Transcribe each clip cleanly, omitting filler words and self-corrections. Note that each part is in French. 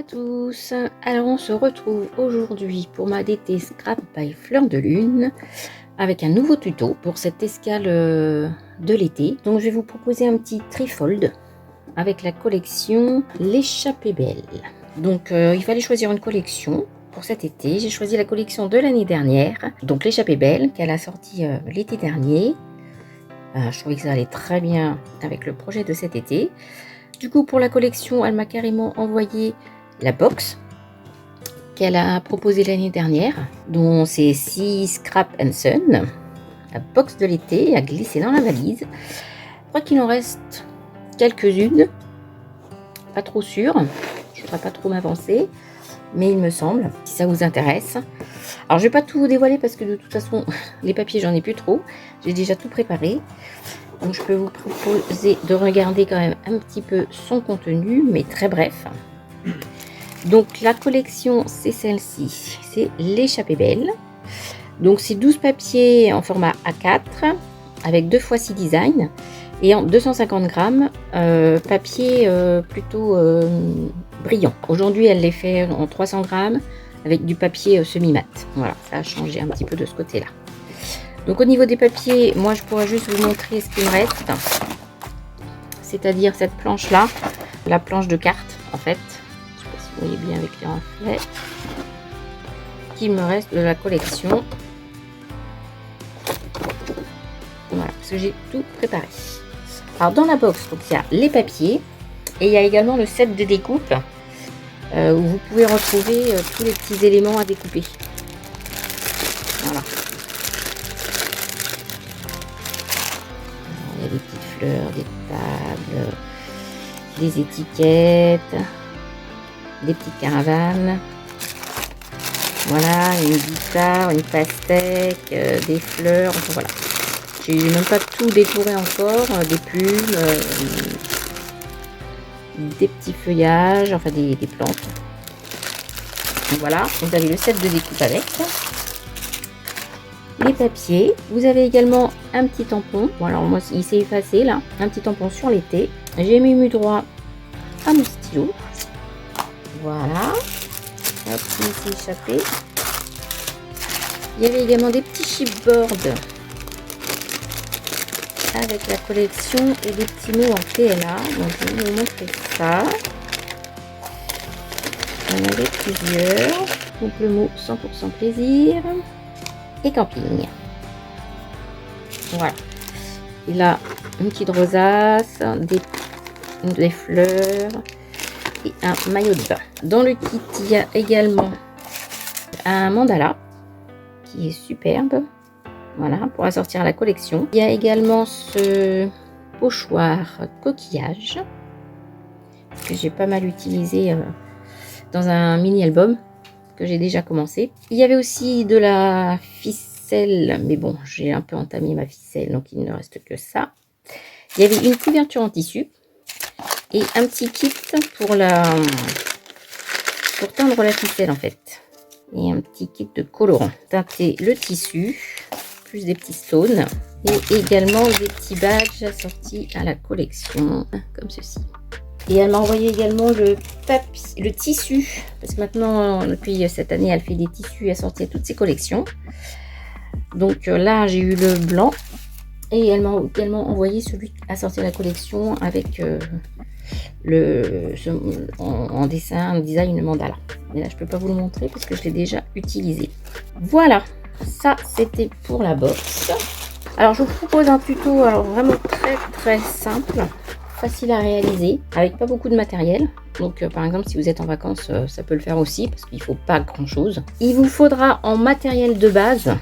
tous, alors on se retrouve aujourd'hui pour ma DT Scrap by Fleur de Lune avec un nouveau tuto pour cette escale de l'été. Donc je vais vous proposer un petit trifold avec la collection L'échappée belle. Donc il fallait choisir une collection pour cet été. J'ai choisi la collection de l'année dernière, donc L'échappée belle qu'elle a sorti l'été dernier. Je trouvais que ça allait très bien avec le projet de cet été. Du coup, pour la collection, elle m'a carrément envoyé la box qu'elle a proposée l'année dernière, dont c'est Sea Scrap and Sun, la box de l'été à glisser dans la valise. Je crois qu'il en reste quelques-unes, pas trop sûre, je ne voudrais pas trop m'avancer, mais il me semble, si ça vous intéresse. Alors je vais pas tout vous dévoiler parce que de toute façon, les papiers j'en ai plus trop, j'ai déjà tout préparé. Donc je peux vous proposer de regarder quand même un petit peu son contenu, mais très bref. Donc la collection c'est celle-ci, c'est L'échappée belle. Donc c'est 12 papiers en format A4 avec 2x6 designs et en 250 grammes, papier plutôt brillant. Aujourd'hui elle les fait en 300 grammes avec du papier semi-mat. Voilà, ça a changé un petit peu de ce côté-là. Donc au niveau des papiers, moi je pourrais juste vous montrer ce qu'il me reste. C'est-à-dire cette planche-là, la planche de cartes en fait. Je ne sais pas si vous voyez bien avec les reflets. Qui me reste de la collection. Voilà, parce que j'ai tout préparé. Alors dans la box, donc, il y a les papiers et il y a également le set de découpe où vous pouvez retrouver tous les petits éléments à découper. Voilà. Il y a des petites fleurs, des tables, des étiquettes, des petites caravanes. Voilà, une guitare, une pastèque, des fleurs, enfin voilà. J'ai même pas tout décoré encore, des plumes, des petits feuillages, enfin des plantes. Donc voilà, vous avez le set de découpe avec. Les papiers, vous avez également un petit tampon. Bon alors moi il s'est effacé là, un petit tampon sur l'été. J'ai mis droit à mon stylo. Voilà. Hop, il s'est échappé. Il y avait également des petits chipboards avec la collection et des petits mots en PLA. Donc je vais vous montrer ça. Il y en avait plusieurs. Donc le mot 100% plaisir et camping. Voilà. Il a une petite rosace, des fleurs et un maillot de bain. Dans le kit, il y a également un mandala qui est superbe. Voilà, pour assortir à la collection. Il y a également ce pochoir coquillage que j'ai pas mal utilisé dans un mini album que j'ai déjà commencé. Il y avait aussi de la ficelle, mais bon, j'ai un peu entamé ma ficelle, donc il ne reste que ça. Il y avait une couverture en tissu et un petit kit pour teindre la ficelle en fait. Et un petit kit de colorant. Teinter le tissu, plus des petits stones et également des petits badges assortis à la collection, comme ceci. Et elle m'a envoyé également le tissu, parce que maintenant, depuis cette année, elle fait des tissus assortis à toutes ses collections. Donc là, j'ai eu le blanc. Et elle m'a également envoyé celui assorti à la collection avec en design mandala. Mais là, je ne peux pas vous le montrer parce que je l'ai déjà utilisé. Voilà, ça c'était pour la box. Alors, je vous propose un tuto vraiment très simple. Facile à réaliser, avec pas beaucoup de matériel. Donc par exemple si vous êtes en vacances, ça peut le faire aussi parce qu'il ne faut pas grand chose. Il vous faudra en matériel de base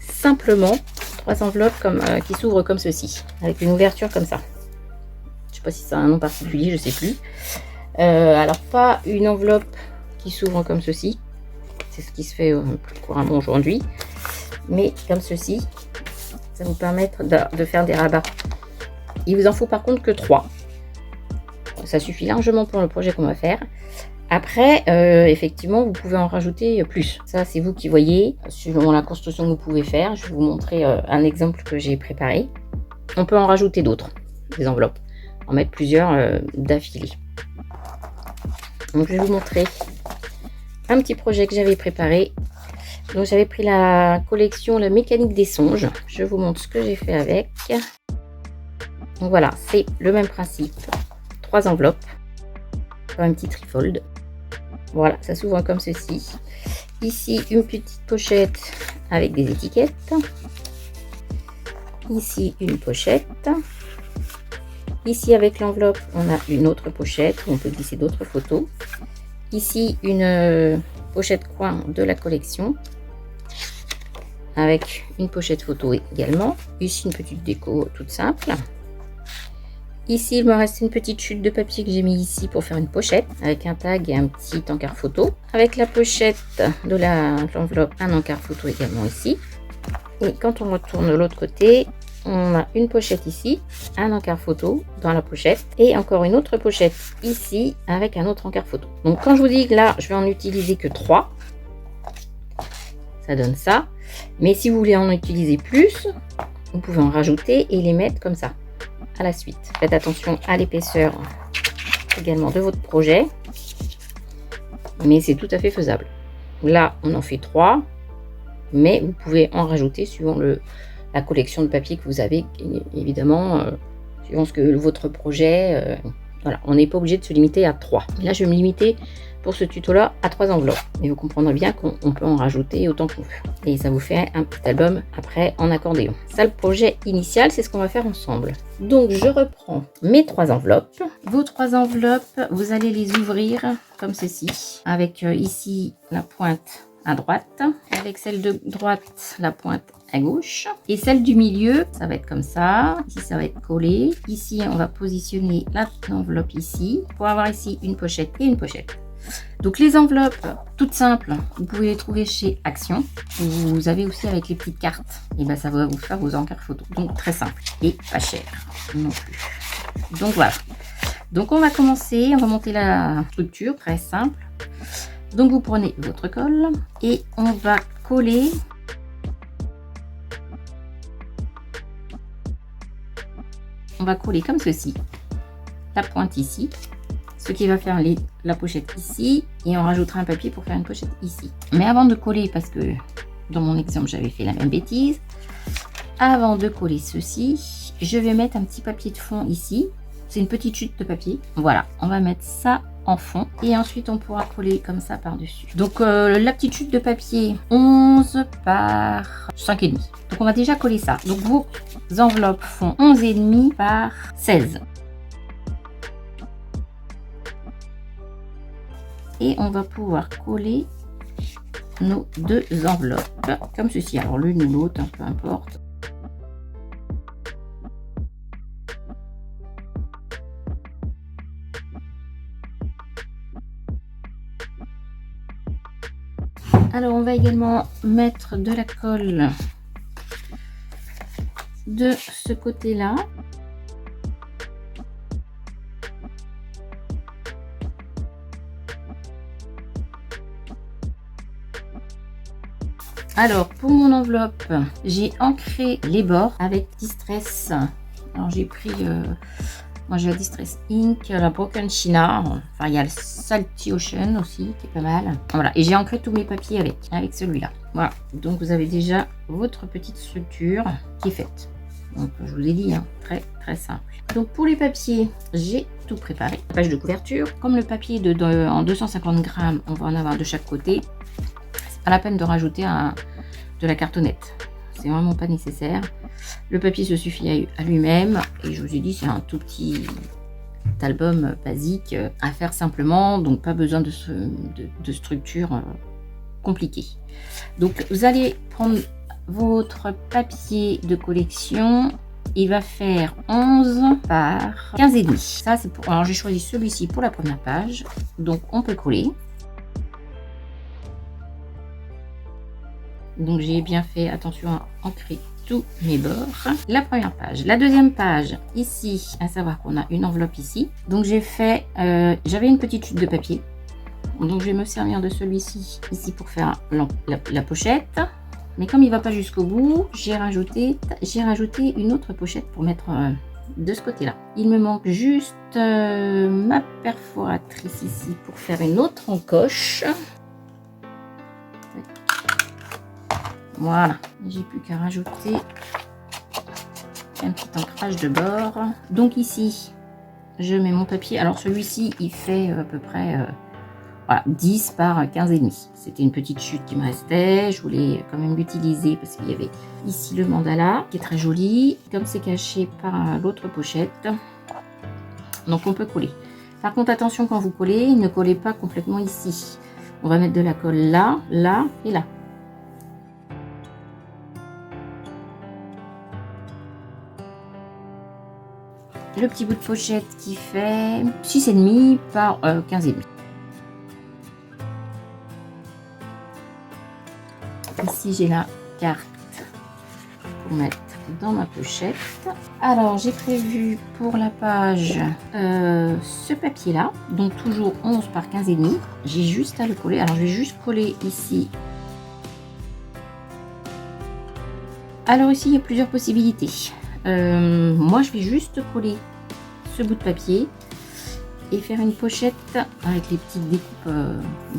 simplement 3 enveloppes qui s'ouvrent comme ceci, avec une ouverture comme ça. Je sais pas si ça a un nom particulier, je sais plus. Alors pas une enveloppe qui s'ouvre comme ceci, c'est ce qui se fait plus couramment aujourd'hui, mais comme ceci, ça vous permettre de faire des rabats. Il vous en faut par contre que 3. Ça suffit largement pour le projet qu'on va faire. Après, effectivement, vous pouvez en rajouter plus. Ça, c'est vous qui voyez, selon la construction que vous pouvez faire. Je vais vous montrer un exemple que j'ai préparé. On peut en rajouter d'autres, des enveloppes. En mettre plusieurs d'affilée. Donc je vais vous montrer un petit projet que j'avais préparé. Donc j'avais pris la collection La mécanique des songes. Je vous montre ce que j'ai fait avec. Donc voilà, c'est le même principe. 3 enveloppes, comme un petit trifold. Voilà, ça s'ouvre comme ceci. Ici, une petite pochette avec des étiquettes. Ici, une pochette. Ici, avec l'enveloppe, on a une autre pochette où on peut glisser d'autres photos. Ici, une pochette coin de la collection avec une pochette photo également. Ici, une petite déco toute simple. Ici, il me reste une petite chute de papier que j'ai mis ici pour faire une pochette avec un tag et un petit encart photo. Avec la pochette de l'enveloppe, un encart photo également ici. Et quand on retourne de l'autre côté, on a une pochette ici, un encart photo dans la pochette et encore une autre pochette ici avec un autre encart photo. Donc quand je vous dis que là, je vais en utiliser que 3, ça donne ça. Mais si vous voulez en utiliser plus, vous pouvez en rajouter et les mettre comme ça à la suite. Faites attention à l'épaisseur également de votre projet, mais c'est tout à fait faisable. Là, on en fait 3, mais vous pouvez en rajouter suivant la collection de papier que vous avez, évidemment, suivant ce que votre projet. Voilà, on n'est pas obligé de se limiter à 3. Là, je vais me limiter pour ce tuto-là à 3 enveloppes. Et vous comprendrez bien qu'on peut en rajouter autant qu'on veut. Et ça vous fait un petit album après en accordéon. Ça, le projet initial, c'est ce qu'on va faire ensemble. Donc, je reprends mes 3 enveloppes. Vos 3 enveloppes, vous allez les ouvrir comme ceci. Avec ici la pointe à droite. Avec celle de droite, la pointe à gauche. Et celle du milieu, ça va être comme ça. Ici, ça va être collé. Ici, on va positionner l'enveloppe ici pour avoir ici une pochette et une pochette. Donc les enveloppes toutes simples, vous pouvez les trouver chez Action. Vous avez aussi avec les petites cartes. Et ben ça va vous faire vos encarts photos. Donc très simple et pas cher non plus. Donc voilà. Donc on va commencer, on va monter la structure très simple. Donc vous prenez votre colle et on va coller. On va coller comme ceci. La pointe ici. Ce qui va faire la pochette ici et on rajoutera un papier pour faire une pochette ici. Mais avant de coller, parce que dans mon exemple j'avais fait la même bêtise, avant de coller ceci, je vais mettre un petit papier de fond ici. C'est une petite chute de papier. Voilà, on va mettre ça en fond et ensuite on pourra coller comme ça par dessus. Donc la petite chute de papier 11 par 5,5. Donc on va déjà coller ça. Donc vos enveloppes font 11,5 par 16. Et on va pouvoir coller nos 2 enveloppes comme ceci. Alors l'une ou l'autre, peu importe. Alors on va également mettre de la colle de ce côté-là. Alors, pour mon enveloppe, j'ai ancré les bords avec Distress. Alors, j'ai pris, moi j'ai la Distress Ink, la Broken China. Enfin, il y a le Salty Ocean aussi, qui est pas mal. Voilà, et j'ai ancré tous mes papiers avec celui-là. Voilà, donc vous avez déjà votre petite structure qui est faite. Donc, je vous ai dit, hein, très très simple. Donc, pour les papiers, j'ai tout préparé. La page de couverture, comme le papier en 250 grammes, on va en avoir de chaque côté. Pas la peine de rajouter de la cartonnette, c'est vraiment pas nécessaire. Le papier se suffit à lui-même et je vous ai dit c'est un tout petit album basique à faire simplement, donc pas besoin de structure compliquée. Donc vous allez prendre votre papier de collection, il va faire 11 par 15,5. Ça c'est pour, alors j'ai choisi celui-ci pour la première page, donc on peut coller. Donc j'ai bien fait attention à ancrer tous mes bords. La première page. La deuxième page, ici, à savoir qu'on a une enveloppe ici. Donc j'ai fait, j'avais une petite chute de papier. Donc je vais me servir de celui-ci ici pour faire la pochette. Mais comme il ne va pas jusqu'au bout, j'ai rajouté une autre pochette pour mettre de ce côté là. Il me manque juste ma perforatrice ici pour faire une autre encoche. Voilà, j'ai plus qu'à rajouter un petit ancrage de bord. Donc ici je mets mon papier. Alors celui-ci il fait à peu près voilà, 10 par 15 et demi. C'était une petite chute qui me restait. Je voulais quand même l'utiliser parce qu'il y avait ici le mandala qui est très joli. Comme c'est caché par l'autre pochette, donc on peut coller. Par contre attention quand vous collez, ne collez pas complètement ici. On va mettre de la colle là, là et là. Le petit bout de pochette qui fait 6,5 par 15,5. Ici j'ai la carte pour mettre dans ma pochette. Alors j'ai prévu pour la page ce papier là, donc toujours 11 par 15,5. J'ai juste à le coller. Alors je vais juste coller ici. Alors ici il y a plusieurs possibilités. Moi je vais juste coller ce bout de papier et faire une pochette avec les petites découpes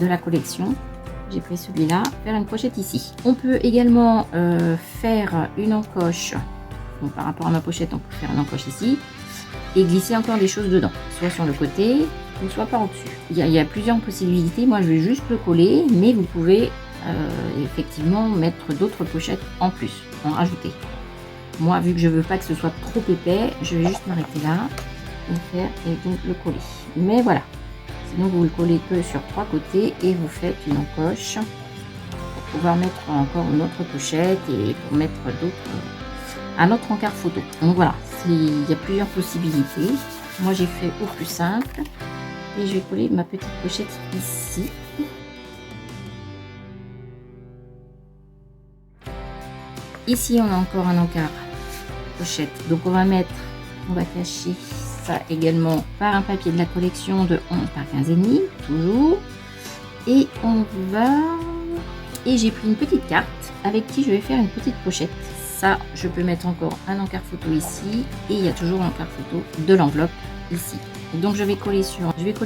de la collection. J'ai pris celui-là, faire une pochette ici. On peut également faire une encoche. Donc, par rapport à ma pochette, on peut faire une encoche ici et glisser encore des choses dedans, soit sur le côté ou soit par au-dessus. Il y a plusieurs possibilités. Moi je vais juste le coller, mais vous pouvez effectivement mettre d'autres pochettes en plus, en rajouter. Moi, vu que je veux pas que ce soit trop épais, je vais juste m'arrêter là et donc le coller. Mais voilà, sinon vous le collez que sur 3 côtés et vous faites une encoche pour pouvoir mettre encore une autre pochette et pour mettre un autre encart photo. Donc voilà, il y a plusieurs possibilités. Moi j'ai fait au plus simple et je vais coller ma petite pochette ici. Ici on a encore un encart pochette, donc on va cacher ça également par un papier de la collection de 11 par 15,5 toujours, et j'ai pris une petite carte avec qui je vais faire une petite pochette. Ça je peux mettre encore un encart photo ici et il y a toujours l'encart photo de l'enveloppe ici. Donc je vais coller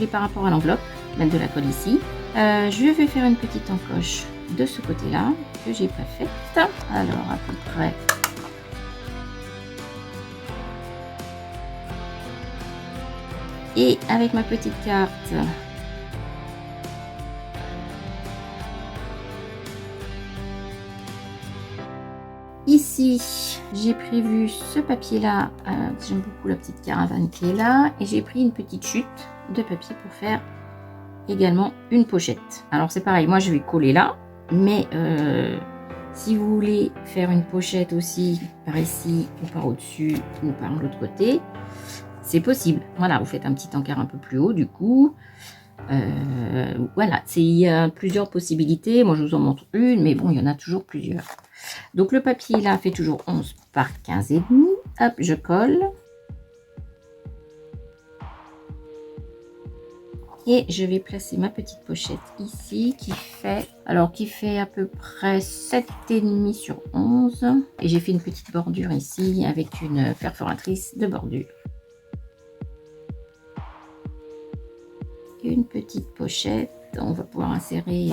par rapport à l'enveloppe, mettre de la colle ici. Je vais faire une petite encoche de ce côté là que j'ai pas faite. Alors à peu près et avec ma petite carte ici j'ai prévu ce papier là, j'aime beaucoup la petite caravane qui est là, et j'ai pris une petite chute de papier pour faire également une pochette. Alors c'est pareil, moi je vais coller là, mais si vous voulez faire une pochette aussi par ici ou par au-dessus ou par l'autre côté, c'est possible. Voilà, vous faites un petit encart un peu plus haut du coup. Voilà, il y a plusieurs possibilités. Moi je vous en montre une, mais bon, il y en a toujours plusieurs. Donc le papier là fait toujours 11 par 15,5. Hop, je colle. Et je vais placer ma petite pochette ici qui fait à peu près 7,5 sur 11. Et j'ai fait une petite bordure ici avec une perforatrice de bordure. Une petite pochette, on va pouvoir insérer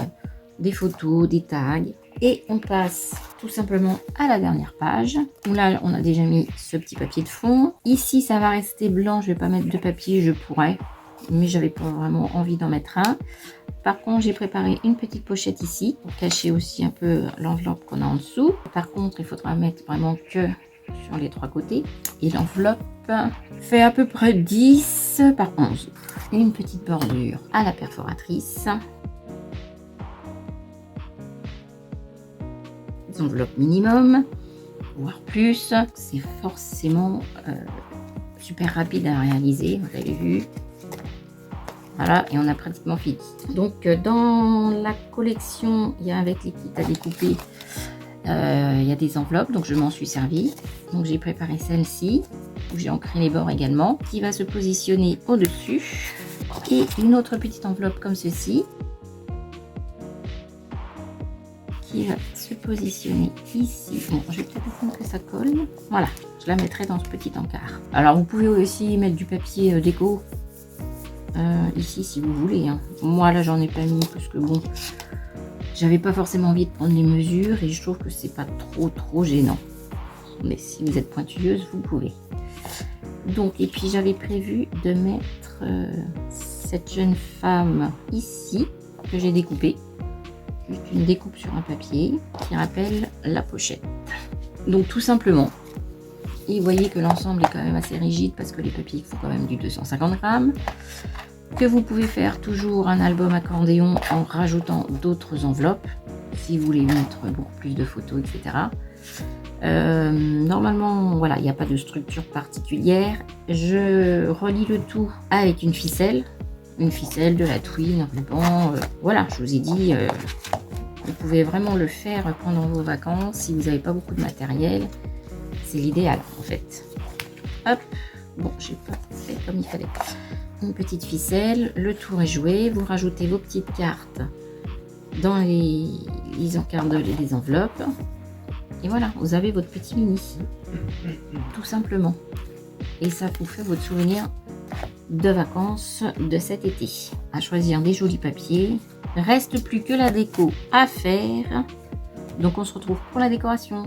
des photos, des tags, et on passe tout simplement à la dernière page où là on a déjà mis ce petit papier de fond. Ici ça va rester blanc, je vais pas mettre de papier, je pourrais, mais j'avais pas vraiment envie d'en mettre un. Par contre j'ai préparé une petite pochette ici pour cacher aussi un peu l'enveloppe qu'on a en dessous. Par contre il faudra mettre vraiment que sur les 3 côtés, et l'enveloppe fait à peu près 10 par 11 et une petite bordure à la perforatrice. Des enveloppes minimum voire plus, c'est forcément super rapide à réaliser, vous avez vu. Voilà, et on a pratiquement fini. Donc dans la collection, il y a avec les kits à découper, il y a des enveloppes, donc je m'en suis servi. Donc j'ai préparé celle-ci où j'ai ancré les bords également, qui va se positionner au-dessus, et une autre petite enveloppe comme ceci qui va se positionner ici. Bon, je vais peut-être attendre que ça colle. Voilà, je la mettrai dans ce petit encart. Alors, vous pouvez aussi mettre du papier déco ici si vous voulez. Hein. Moi, là, j'en ai pas mis parce que bon, j'avais pas forcément envie de prendre les mesures et je trouve que c'est pas trop gênant. Mais si vous êtes pointilleuse, vous pouvez. Donc, et puis j'avais prévu de mettre cette jeune femme ici, que j'ai découpée. Juste une découpe sur un papier qui rappelle la pochette. Donc tout simplement, et vous voyez que l'ensemble est quand même assez rigide parce que les papiers font quand même du 250 grammes. Que vous pouvez faire toujours un album accordéon en rajoutant d'autres enveloppes, si vous voulez mettre beaucoup plus de photos, etc. Normalement, voilà, il n'y a pas de structure particulière. Je relie le tout avec une ficelle, de la twine, un ruban. Voilà, je vous ai dit, vous pouvez vraiment le faire pendant vos vacances si vous n'avez pas beaucoup de matériel. C'est l'idéal en fait. Hop, bon, j'ai pas fait comme il fallait. Une petite ficelle, le tour est joué. Vous rajoutez vos petites cartes dans les encarts des enveloppes. Et voilà, vous avez votre petit mini, tout simplement. Et ça vous fait votre souvenir de vacances de cet été. À choisir des jolis papiers. Reste plus que la déco à faire. Donc on se retrouve pour la décoration.